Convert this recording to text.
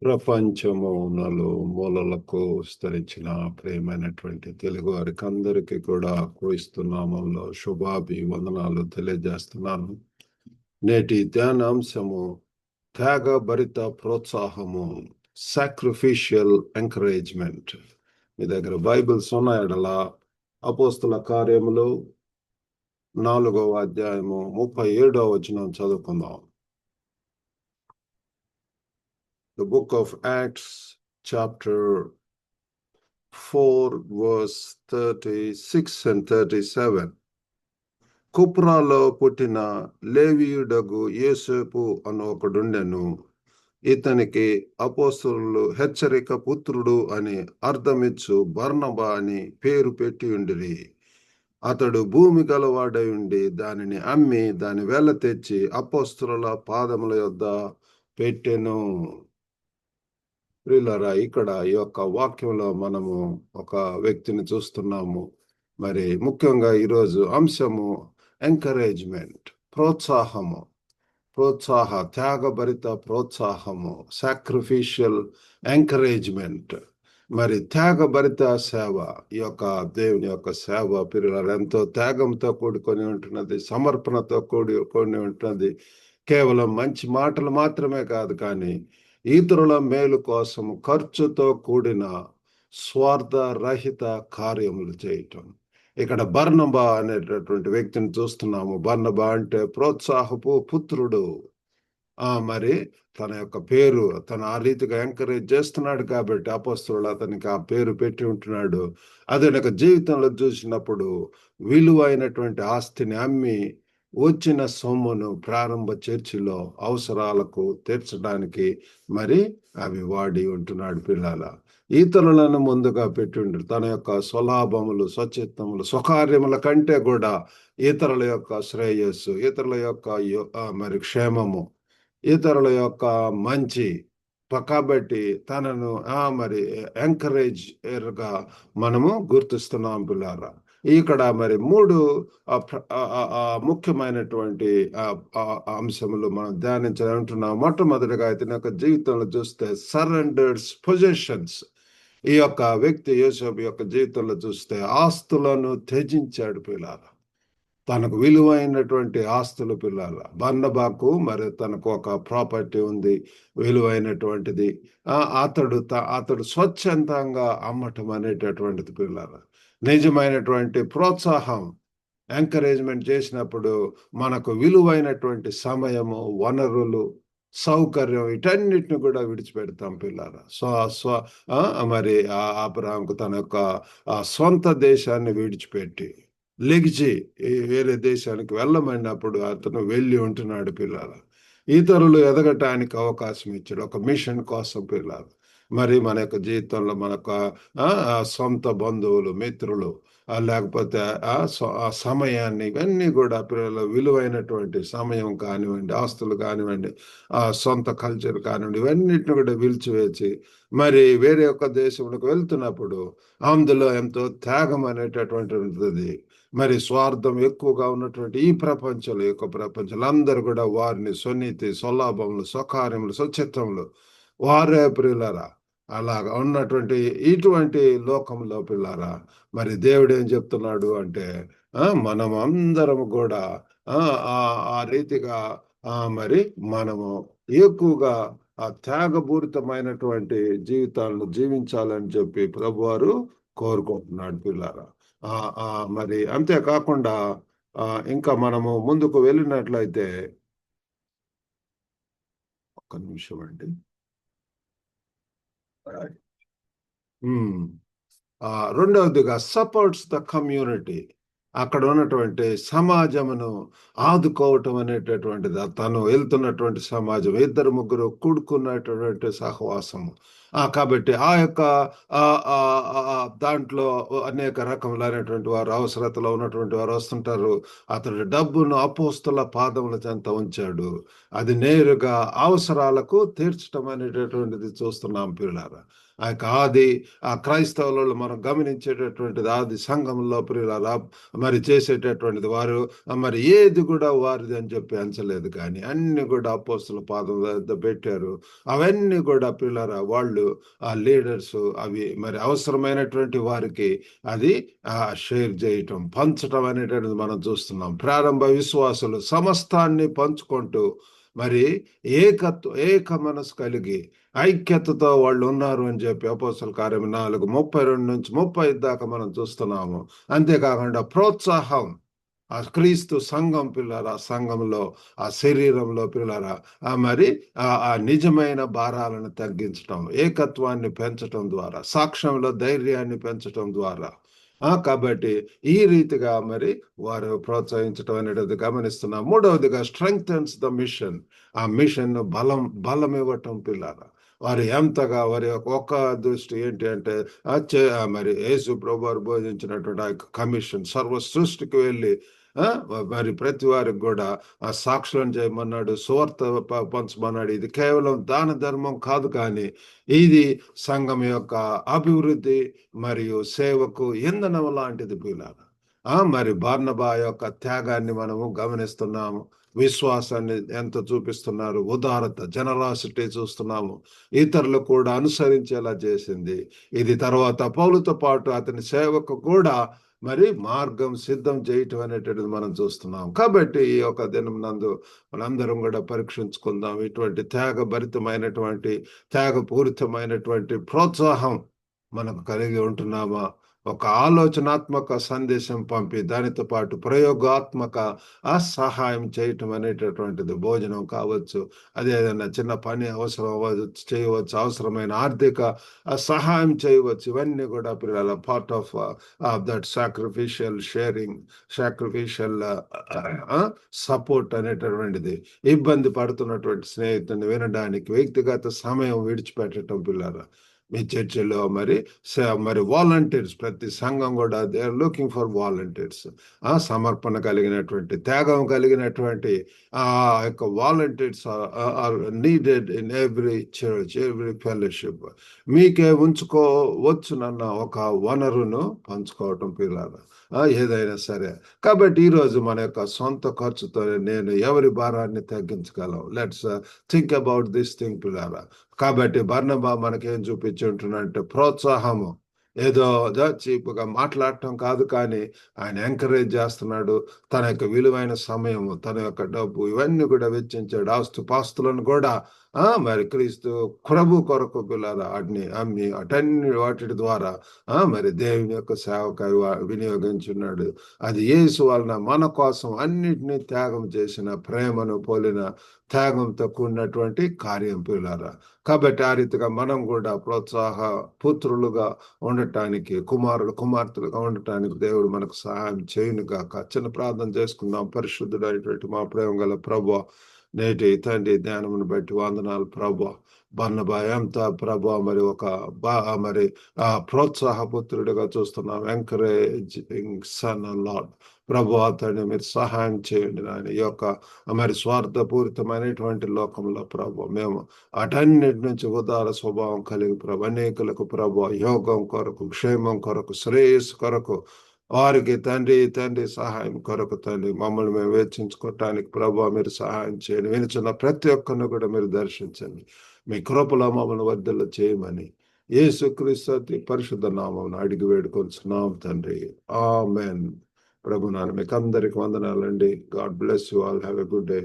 ప్రపంచము మూలలకు విస్తరించిన ప్రియమైనటువంటి తెలుగు వారికి అందరికీ కూడా క్రీస్తు నామంలో శుభాభివందనాలు తెలియజేస్తున్నాను. నేటి ధ్యానాంశము త్యాగభరిత ప్రోత్సాహము, సాక్రిఫిషియల్ ఎంకరేజ్మెంట్. మీ దగ్గర బైబిల్స్ ఉన్నాయడలా అపోస్తుల కార్యములు 4వ అధ్యాయము 37వ వచనం చదువుకుందాం. The book of Acts, chapter 4, verse 36 and 37. కుప్రాలో పుట్టిన లేవీయుడగు యోసేపు అను ఒకడుండెను. ఇతనికి అపోస్తలులు హెచ్చరిక పుత్రుడు అని అర్థమిచ్చు బర్నబా అని పేరు పెట్టి ఉండిరి. అతడు భూమి గలవాడై ఉండి దానిని అమ్మి దాని వెల తెచ్చి అపోస్తలుల పాదముల యొద్ద పెట్టెను. ప్రియులారా, ఇక్కడ ఈ యొక్క వాక్యంలో మనము ఒక వ్యక్తిని చూస్తున్నాము. మరి ముఖ్యంగా ఈరోజు అంశము ఎంకరేజ్మెంట్, ప్రోత్సాహము, త్యాగభరిత ప్రోత్సాహము, సాక్రిఫిషియల్ ఎంకరేజ్మెంట్. మరి త్యాగభరిత సేవ, ఈ యొక్క దేవుని యొక్క సేవ ప్రియులారా ఎంతో త్యాగంతో కూడుకొని ఉంటున్నది, సమర్పణతో కూడుకొని ఉంటున్నది. కేవలం మంచి మాటలు మాత్రమే కాదు, కానీ ఇతరుల మేలు కోసం ఖర్చుతో కూడిన స్వార్థరహిత కార్యములు చేయటం. ఇక్కడ బర్నబా అనేటటువంటి వ్యక్తిని చూస్తున్నాము. బర్నబా అంటే ప్రోత్సాహపు పుత్రుడు. మరి తన యొక్క పేరు తను ఆ రీతిగా ఎంకరేజ్ చేస్తున్నాడు కాబట్టి అపోస్తలుడు అతనికి ఆ పేరు పెట్టి ఉంటున్నాడు. అదే జీవితంలో చూసినప్పుడు విలువైనటువంటి ఆస్తిని అమ్మి వచ్చిన సొమ్మును ప్రారంభ చర్చిలో అవసరాలకు తీర్చడానికి మరి అవి వాడి ఉంటున్నాడు. పిల్లల ఇతరులను ముందుగా పెట్టుండ్రు. తన యొక్క స్వలాభములు, స్వచిత్తములు, స్వకార్యముల కంటే కూడా ఇతరుల యొక్క శ్రేయస్సు, ఇతరుల యొక్క మరి క్షేమము, ఇతరుల యొక్క మంచి కాబట్టి తనను మరి ఎంకరేజ్గా మనము గుర్తిస్తున్నాం. పిల్లారా, ఇక్కడ మరి 3 ముఖ్యమైనటువంటి అంశములు మనం ధ్యానించాలంటున్నాం. మొట్టమొదటిగా ఇతని యొక్క జీవితంలో చూస్తే సరెండర్స్ పొజిషన్స్. ఈ యొక్క వ్యక్తి యోసేపు యొక్క జీవితంలో చూస్తే ఆస్తులను త్యజించాడు. పిల్లారా, తనకు విలువైనటువంటి ఆస్తులు. పిల్లల బర్నబాకు మరి తనకు ఒక ప్రాపర్టీ ఉంది, విలువైనటువంటిది. అతడు స్వచ్ఛందంగా అమ్మటం అనేటటువంటిది. పిల్లల నిజమైనటువంటి ప్రోత్సాహం, ఎంకరేజ్మెంట్ చేసినప్పుడు మనకు విలువైనటువంటి సమయము, వనరులు, సౌకర్యం వీటన్నిటిని కూడా విడిచిపెడతాం. పిల్లల మరి అబ్రహాముకు తన యొక్క సొంత దేశాన్ని విడిచిపెట్టి లెగిచి వేరే దేశానికి వెళ్ళమన్నప్పుడు అతను వెళ్ళి ఉంటున్నాడు. పిల్లల ఇతరులు ఎదగటానికి అవకాశం ఇచ్చాడు, ఒక మిషన్ కోసం. పిల్లలు మరి మన యొక్క జీవితంలో మనకు సొంత బంధువులు, మిత్రులు, లేకపోతే ఆ సమయాన్ని, ఇవన్నీ కూడా పిల్లల విలువైనటువంటి సమయం కానివ్వండి, ఆస్తులు కానివ్వండి, సొంత కల్చర్ కానివ్వండి, ఇవన్నిటిని కూడా విలిచివేసి మరి వేరే ఒక దేశంలోకి వెళ్తున్నప్పుడు అందులో ఎంతో త్యాగం అనేటటువంటిది. మరి స్వార్థం ఎక్కువగా ఉన్నటువంటి ఈ ప్రపంచంలో, ప్రపంచంలో అందరూ కూడా వారిని స్వనీతి, స్వలాభములు, స్వకార్యములు, స్వచ్ఛత్వములు వారే ప్రియులారా. అలాగా ఉన్నటువంటి ఇటువంటి లోకంలో పిల్లారా, మరి దేవుడు ఏం చెప్తున్నాడు అంటే మనం అందరం కూడా ఆ రీతిగా మరి మనము ఎక్కువగా ఆ త్యాగపూరితమైనటువంటి జీవితాలను జీవించాలని చెప్పి ప్రభువారు కోరుకుంటున్నాడు. పిల్లారా, మరి అంతేకాకుండా ఇంకా మనము ముందుకు వెళ్ళినట్లయితే, ఒక్క నిమిషం అండి, రెండవదిగా సపోర్ట్స్ ద కమ్యూనిటీ. అక్కడ ఉన్నటువంటి సమాజమును ఆదుకోవటం అనేటటువంటిది. తను వెళ్తున్నటువంటి సమాజం, 2-3 కూడుకున్నటువంటి సహవాసము, కాబట్టి ఆ యొక్క దాంట్లో అనేక రకములైనటువంటి వారు, అవసరతలో ఉన్నటువంటి వారు వస్తుంటారు. అతడు డబ్బును అపోస్తల పాదముల చెంత ఉంచాడు. అది నేరుగా అవసరాలకు తీర్చడం అనేటటువంటిది చూస్తున్నాం ప్రియులారా. ఆ యొక్క ఆ క్రైస్తవులలో మనం గమనించేటటువంటిది ఆది సంఘంలో ప్రియులారా మరి చేసేటటువంటిది వారు మరి ఏది కూడా వారిది అని చెప్పి ఎంచలేదు, కానీ అన్ని కూడా అపోస్తల పాదం వద్ద పెట్టారు. అవన్నీ కూడా పిల్లరా వాళ్ళు ఆ లీడర్స్ అవి మరి అవసరమైనటువంటి వారికి అది షేర్ చేయటం, పంచటం అనేటువంటిది మనం చూస్తున్నాం. ప్రారంభ విశ్వాసులు సమస్తాన్ని పంచుకుంటూ మరి ఏక మనసు కలిగి ఐక్యతతో వాళ్ళు ఉన్నారు అని చెప్పి అపోస్తల కార్యం 4:32-35 దాకా మనం చూస్తున్నాము. అంతేకాకుండా ప్రోత్సాహం, ఆ క్రీస్తు సంఘం పిల్లరా, సంఘంలో ఆ శరీరంలో పిల్లరా మరి ఆ నిజమైన భారాలను తగ్గించటం, ఏకత్వాన్ని పెంచటం ద్వారా, సాక్ష్యంలో ధైర్యాన్ని పెంచటం ద్వారా కాబట్టి ఈ రీతిగా మరి వారు ప్రోత్సహించడం అనేది గమనిస్తున్నాం. మూడవదిగా స్ట్రెంగ్థెన్స్ ద మిషన్. ఆ మిషన్ బలం ఇవ్వటం పిల్లరా. వారు ఎంతగా వారి ఒక్క దృష్టి ఏంటి అంటే మరి యేసు ప్రభు వారు బోధించినటువంటి ఆ కమిషన్, సర్వ సృష్టికి వెళ్ళి మరి ప్రతి వారికి కూడా ఆ సాక్షులను చేయమన్నాడు, సువార్త పంచమన్నాడు. ఇది కేవలం దాన ధర్మం కాదు, కానీ ఇది సంఘం యొక్క అభివృద్ధి మరియు సేవకు ఇంధనం లాంటిది పిల్లలు. మరి బర్నబా యొక్క త్యాగాన్ని మనము గమనిస్తున్నాము. విశ్వాసాన్ని ఎంత చూపిస్తున్నారు, ఉదారత, జనరాసిటీ చూస్తున్నాము. ఇతరులు కూడా అనుసరించేలా చేసింది. ఇది తర్వాత పౌలుతో పాటు అతని సేవకు కూడా మరి మార్గం సిద్ధం చేయటం అనేటువంటిది మనం చూస్తున్నాం. కాబట్టి ఈ యొక్క దినం నందు మనందరం కూడా పరీక్షించుకుందాం. ఇటువంటి త్యాగభరితమైనటువంటి త్యాగపూరితమైనటువంటి ప్రోత్సాహం మనకు కలిగి ఉంటున్నామా? ఒక ఆలోచనాత్మక సందేశం పంపి దానితో పాటు ప్రయోగాత్మక సహాయం చేయటం అనేటటువంటిది, భోజనం కావచ్చు, అదే ఏదైనా చిన్న పని అవసరం చేయవచ్చు, అవసరమైన ఆర్థిక సహాయం చేయవచ్చు. ఇవన్నీ కూడా పిల్లల part of that sacrificial sharing, sacrificial support అనేటటువంటిది. ఇబ్బంది పడుతున్నటువంటి స్నేహితుని వినడానికి వ్యక్తిగత సమయం విడిచిపెట్టడం పిల్లల. మీ చర్చిలో మరి వాలంటీర్స్, ప్రతి సంఘం కూడా they are looking for volunteers. సమర్పణ కలిగినటువంటి, త్యాగం కలిగినటువంటి ఆ యొక్క volunteers are needed in every church, every fellowship. మీకే ఉంచుకోవచ్చునన్న ఒక వనరును పంచుకోవటం పిల్లలు, ఏదైనా సరే. కాబట్టి ఈరోజు మన యొక్క సొంత ఖర్చుతో నేను ఎవరి భారాన్ని తగ్గించగలం? Let's think about this thing పిల్లల. కాబట్టి బర్నబా మనకేం చూపించి ఉంటున్నంటే ప్రోత్సాహము, ఏదో చీపుగా మాట్లాడటం కాదు, కానీ ఆయన ఎంకరేజ్ చేస్తున్నాడు. తన యొక్క విలువైన సమయము, తన యొక్క డబ్బు ఇవన్నీ కూడా వెచ్చించాడు. ఆస్తుపాస్తులను కూడా మరి క్రీస్తు ప్రభు కొరకు పిల్లల వాటిని అమ్మి వాటి ద్వారా మరి దేవుని యొక్క సేవకై వినియోగించున్నాడు. అది యేసు వలన మన కోసం అన్నిటినీ త్యాగం చేసిన, ప్రేమను పోలిన త్యాగంతో కూడినటువంటి కార్యం పిల్లరా. కాబట్టి ఆ రీతిగా మనం కూడా ప్రోత్సాహ పుత్రులుగా ఉండటానికి, కుమార్తెలుగా ఉండటానికి దేవుడు మనకు సహాయం చేయను గాక. చిన్న ప్రార్థన చేసుకుందాం. పరిశుద్ధుడైనటువంటి మా ప్రేమ గల ప్రభువా, నేటి తండ్రి ధ్యానమును బట్టి వందనాలు ప్రభువా. బర్నబా ఎంత ప్రభా మరి ఒక మరి ప్రోత్సాహపుత్రుడిగా చూస్తున్నాం. ఎంకరేజింగ్ సన్ లార్డ్ ప్రభు, తండ్రి మీరు సహాయం చేయండి నాయన. ఈ యొక్క మరి స్వార్థపూరితమైనటువంటి లోకంలో ప్రభు మేము అటన్నిటి నుంచి ఉదార స్వభావం కలిగి ప్రభు అనేకులకు ప్రభు యోగం కొరకు, క్షేమం కొరకు, శ్రేయస్సు కొరకు, వారికి తండ్రి సహాయం కొరకు తండ్రి మమ్మల్ని మేము వేచించుకోవటానికి ప్రభు మీరు సహాయం చేయండి. వినుచున్న ప్రతి ఒక్కరిని కూడా మీరు దర్శించండి. మీ కృపలో మమ్మల్ని వర్ధిల్ల చేయమని యేసుక్రీస్తు అతి పరిశుద్ధ నామమున అడిగి వేడుకొంచున్నాం తండ్రి. ఆమేన్. ప్రభు నాన్న మీకు అందరికి వందనాలండి. God bless you all. Have a good day.